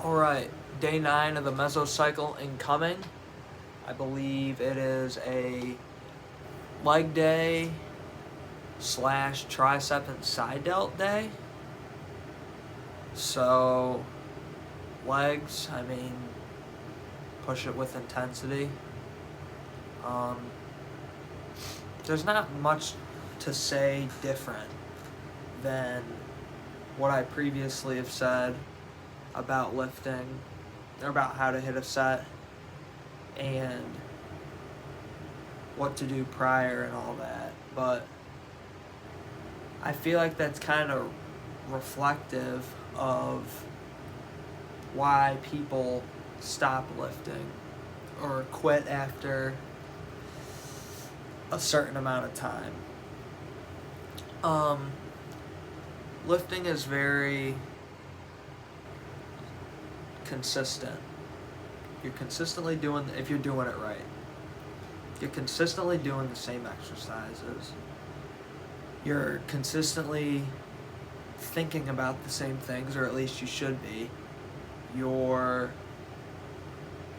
Alright, day 9 of the Mesocycle incoming. I believe it is a leg day slash tricep and side delt day. So, legs, push it with intensity. There's not much to say different than what I previously have said about lifting, or about how to hit a set, and what to do prior and all that. But I feel like that's kind of reflective of why people stop lifting or quit after a certain amount of time. Lifting is very consistent. You're consistently doing, if you're doing it right, you're consistently doing the same exercises. You're consistently thinking about the same things, or at least you should be. You're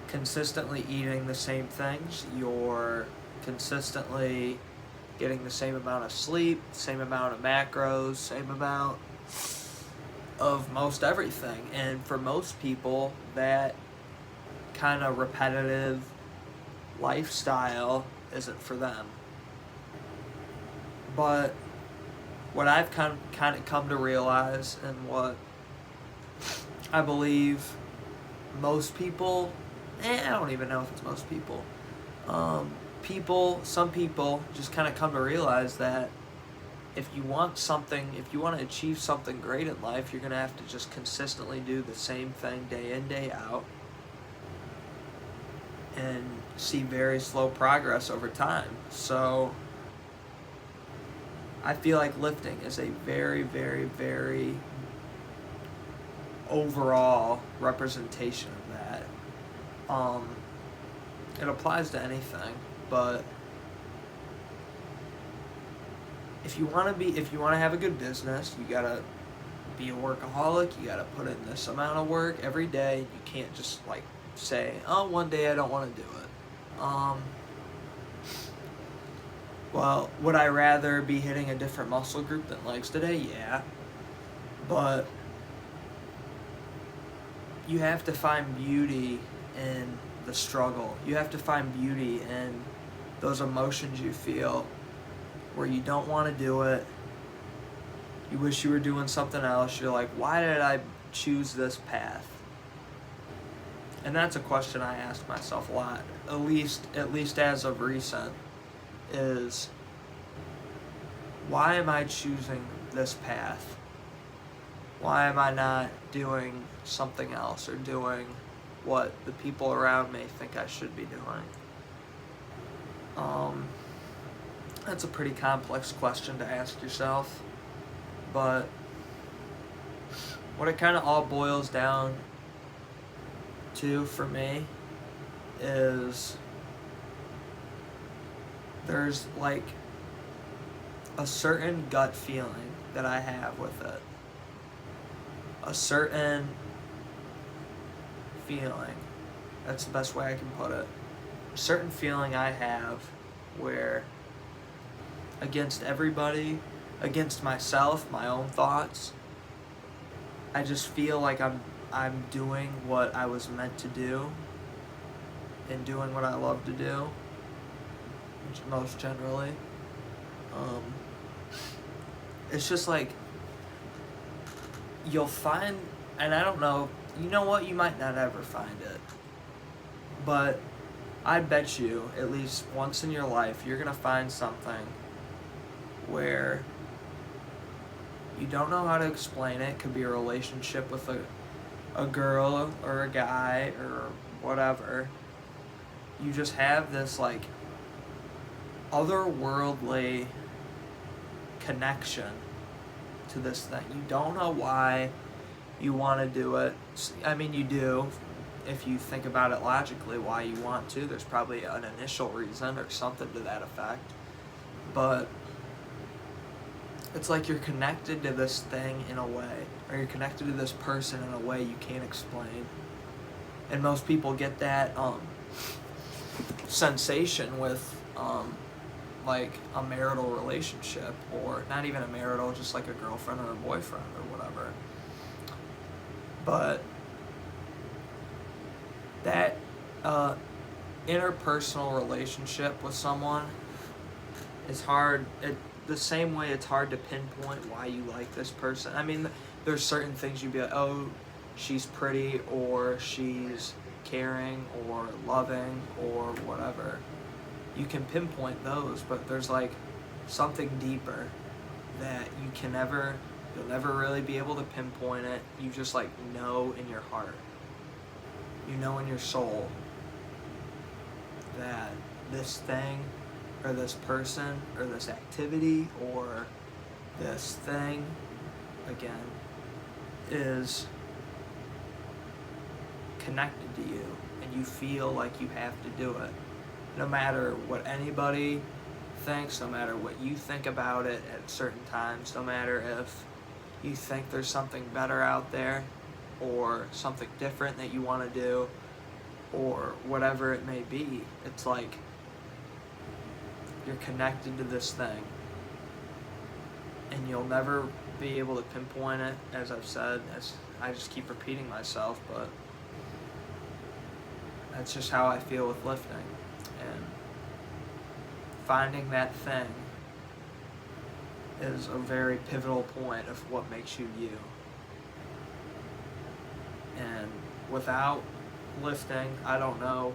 consistently eating the same things. You're consistently getting the same amount of sleep, same amount of macros, same amount of most everything. And for most people, that kind of repetitive lifestyle isn't for them. But what I've kind of come to realize, and what I believe most people, I don't even know if it's most people, some people just kind of come to realize that if you want to achieve something great in life, you're going to have to just consistently do the same thing day in, day out, and see very slow progress over time. So I feel like lifting is a very, very, very overall representation of that. It applies to anything, but if you want to have a good business, you gotta be a workaholic. You gotta put in this amount of work every day. You can't just say, oh, one day I don't want to do it. Well, would I rather be hitting a different muscle group than legs today? Yeah. But you have to find beauty in the struggle. You have to find beauty in those emotions you feel where you don't want to do it. You wish you were doing something else. You're like, why did I choose this path? And that's a question I ask myself a lot, at least as of recent, is why am I choosing this path? Why am I not doing something else, or doing what the people around me think I should be doing? That's a pretty complex question to ask yourself, but what it kind of all boils down to for me is there's a certain gut feeling that I have with it. A certain feeling, that's the best way I can put it. A certain feeling I have where, against everybody, against myself, my own thoughts, I just feel like I'm doing what I was meant to do, and doing what I love to do, which most generally. It's just you'll find, and I don't know, you know what, you might not ever find it, but I bet you at least once in your life you're gonna find something where you don't know how to explain it. It could be a relationship with a girl or a guy or whatever. You just have this otherworldly connection to this thing. You don't know why you want to do it. You do, if you think about it logically, why you want to. There's probably an initial reason or something to that effect. But it's like you're connected to this thing in a way, or you're connected to this person in a way you can't explain. And most people get that sensation with like a marital relationship, or not even a marital, just like a girlfriend or a boyfriend or whatever. But that interpersonal relationship with someone is hard. The same way it's hard to pinpoint why you like this person. I mean, there's certain things you'd be like, oh, she's pretty, or she's caring, or loving, or whatever. You can pinpoint those, but there's like something deeper that you'll never really be able to pinpoint it. You just like know in your heart, you know in your soul that this thing, or this person, or this activity, or this thing, again, is connected to you, and you feel like you have to do it. No matter what anybody thinks, no matter what you think about it at certain times, no matter if you think there's something better out there, or something different that you want to do, or whatever it may be, it's like you're connected to this thing, and you'll never be able to pinpoint it, as I've said, as I just keep repeating myself, but that's just how I feel with lifting. And finding that thing is a very pivotal point of what makes you you. And without lifting, I don't know,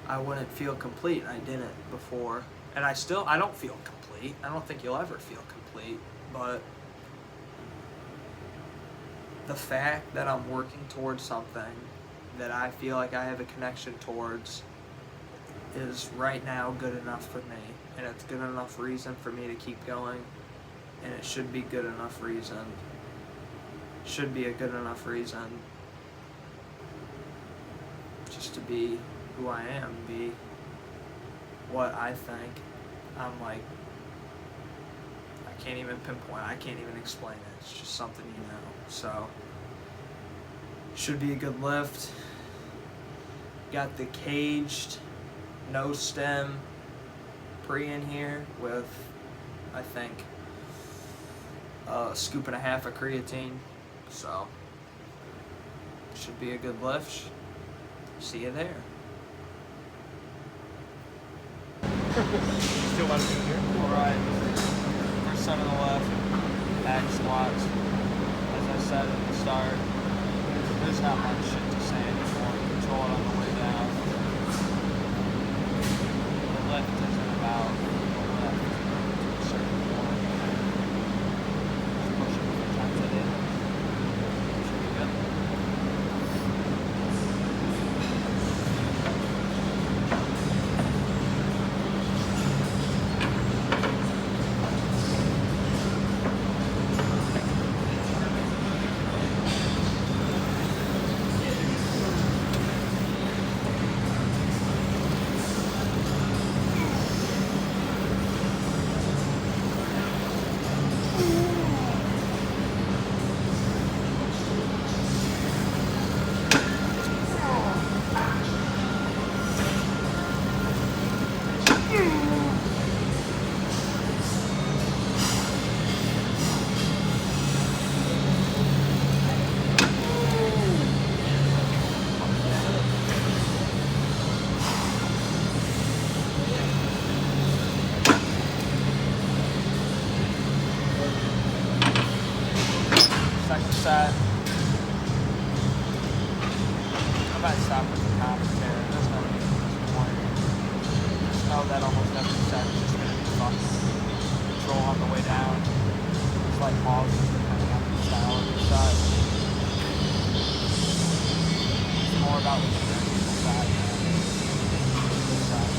I wouldn't feel complete. I didn't before. And I don't feel complete. I don't think you'll ever feel complete. But the fact that I'm working towards something that I feel like I have a connection towards is right now good enough for me, and it's good enough reason for me to keep going, and it should be a good enough reason just to be who I am, be what I think. I'm like, I can't even pinpoint, I can't even explain it, it's just something you know. So should be a good lift. Got the caged no stem pre in here with, I think, a scoop and a half of creatine. So should be a good lift. See you there. Still want to be here? Alright, first set on the left, back squats. As I said at the start, there's not much shit to say anymore. Control it on the way down. The lift isn't about the left to a certain point. Just push it 4 times a day. Should be good. Set. I might stop with the commentary. It doesn't have anything much more. Just know that almost every set is just going to be fucking control on the way down. It's like pauses depending on the style of your set. It's more about what you're doing the side. This side.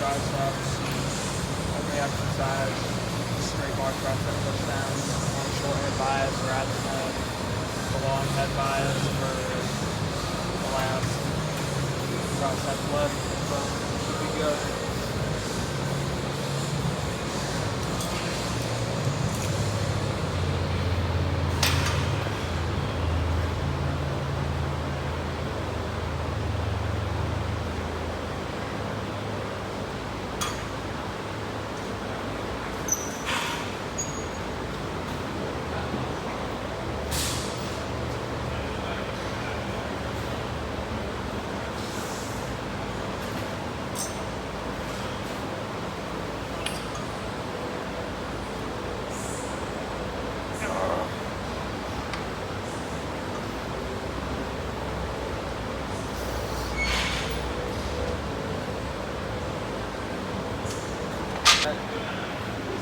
triceps, every exercise, straight bar tricep push down, one short head bias rather than the long head bias for the last tricep lift, so should be good.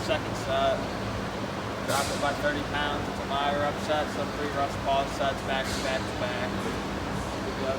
Second set, drop it by 30 pounds. It's a my rep set, so 3 reps pause sets back to back to back. Good.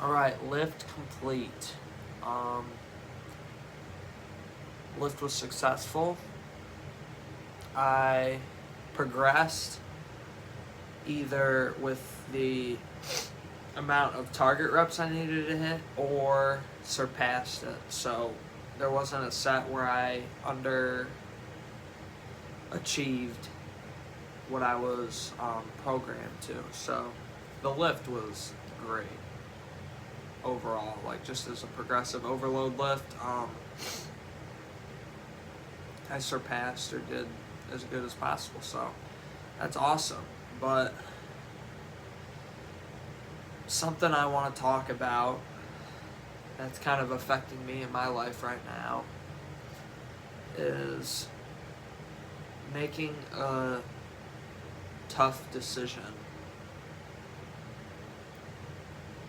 Alright, lift complete. Lift was successful. I progressed either with the amount of target reps I needed to hit or surpassed it. So there wasn't a set where I underachieved what I was programmed to. So the lift was great overall, like just as a progressive overload lift. I surpassed or did as good as possible, so that's awesome. But something I want to talk about that's kind of affecting me in my life right now is making a tough decision.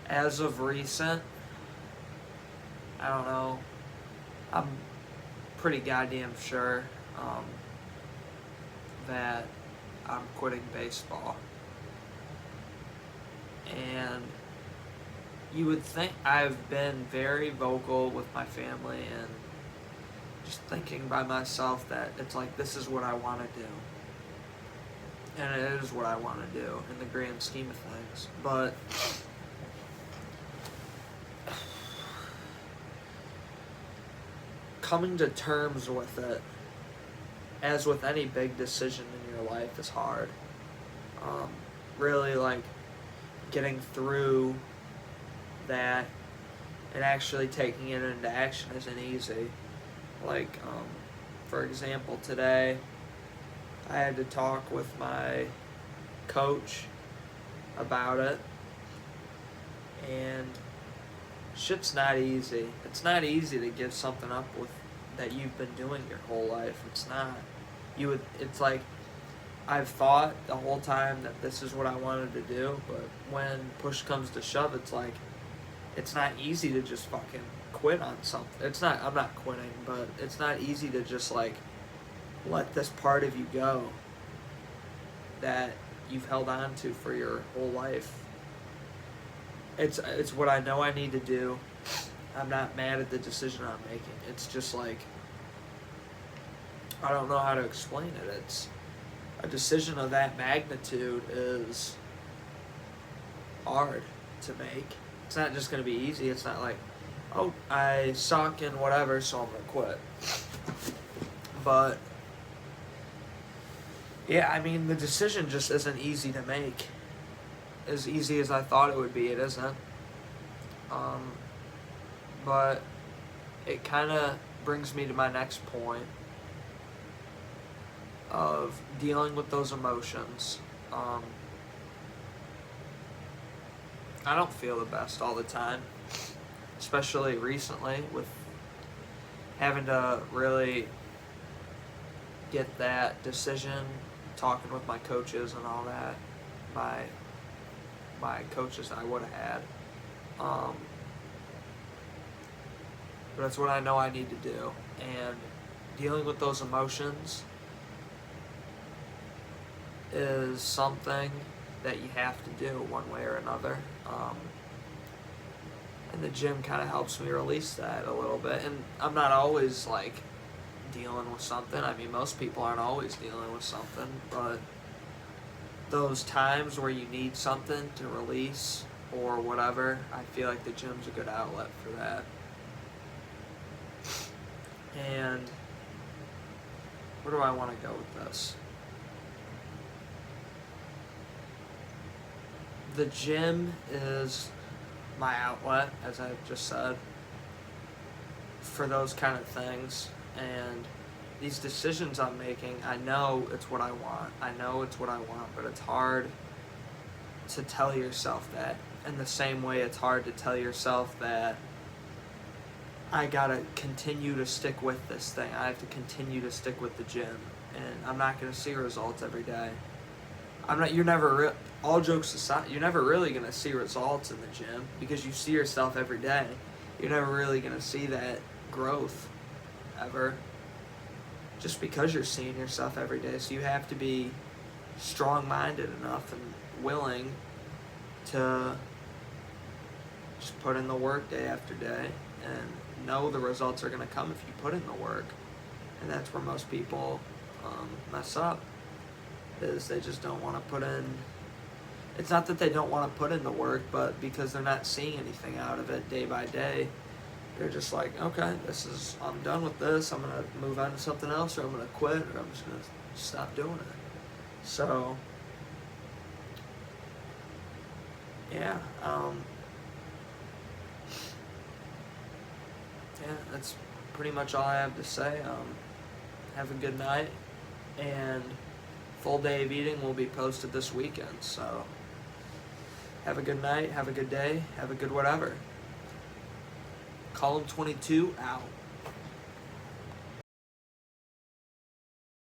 As of recent, I don't know, I'm pretty goddamn sure that I'm quitting baseball. And you would think I've been very vocal with my family and just thinking by myself that it's like, this is what I want to do. And it is what I want to do in the grand scheme of things. But coming to terms with it, as with any big decision in your life, is hard. Really, like, getting through that and actually taking it into action isn't easy. Like, for example, today I had to talk with my coach about it, and shit's not easy. It's not easy to give something up with that you've been doing your whole life. It's not. It's like, I've thought the whole time that this is what I wanted to do, but when push comes to shove, it's like, it's not easy to just fucking quit on something. I'm not quitting, but it's not easy to just like let this part of you go that you've held on to for your whole life. It's what I know I need to do. I'm not mad at the decision I'm making. It's just like, I don't know how to explain it. It's a decision of that magnitude is hard to make. It's not just going to be easy. It's not like, oh, I suck and whatever, so I'm going to quit. But, yeah, I mean, the decision just isn't easy to make. As easy as I thought it would be, it isn't. But it kind of brings me to my next point of dealing with those emotions. I don't feel the best all the time, especially recently with having to really get that decision, talking with my coaches and all that, my coaches I would have had. But that's what I know I need to do. And dealing with those emotions is something that you have to do one way or another. And the gym kind of helps me release that a little bit. And I'm not always like dealing with something. I mean, most people aren't always dealing with something, but those times where you need something to release or whatever, I feel like the gym's a good outlet for that. And where do I want to go with this? The gym is my outlet, as I've just said, for those kind of things. And these decisions I'm making, I know it's what I want. But it's hard to tell yourself that. In the same way, it's hard to tell yourself that I gotta continue to stick with this thing. I have to continue to stick with the gym. And I'm not gonna see results every day. All jokes aside, you're never really going to see results in the gym because you see yourself every day. You're never really going to see that growth ever just because you're seeing yourself every day. So you have to be strong-minded enough and willing to just put in the work day after day and know the results are going to come if you put in the work. And that's where most people mess up, is they just don't want to put in. It's not that they don't want to put in the work, but because they're not seeing anything out of it day by day, they're just like, okay, I'm done with this. I'm going to move on to something else, or I'm going to quit, or I'm just going to stop doing it. So, yeah, that's pretty much all I have to say. Have a good night, and full day of eating will be posted this weekend, so have a good night, have a good day, have a good whatever. Column 22 out.